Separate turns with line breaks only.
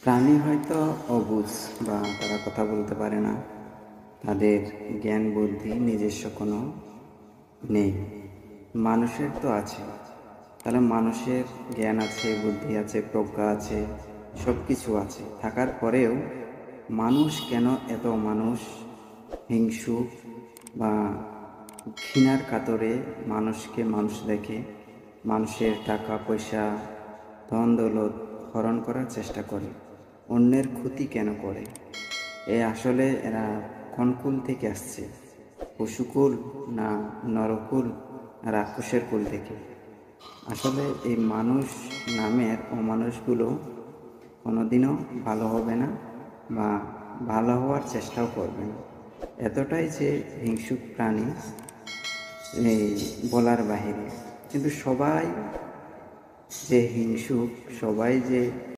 প্রাণী হয়তো অবুঝ বা তারা কথা বলতে পারে না, তাদের জ্ঞান বুদ্ধি নিজস্ব কোনো নেই। মানুষের তো আছে। তাহলে মানুষের জ্ঞান আছে, বুদ্ধি আছে, প্রজ্ঞা আছে, সব কিছু আছে। থাকার পরেও মানুষ কেন এত হিংসুক বা ঘৃণার কাতরে মানুষকে মানুষ দেখে, মানুষের টাকা পয়সা ধন দৌলত হরণ করার চেষ্টা করে, অন্যের ক্ষতি কেন করে? আসলে এরা কোন কুল থেকে আসছে? পশুকুল না নরকুল না রাক্ষসের কুল থেকে? আসলে এই মানুষ নামের অমানুষগুলো কোনোদিনও ভালো হবে না বা ভালো হওয়ার চেষ্টাও করবে না। এতটাই যে হিংসুক প্রাণী, এই বলার বাহিরে। কিন্তু সবাই যে হিংসুক, সবাই যে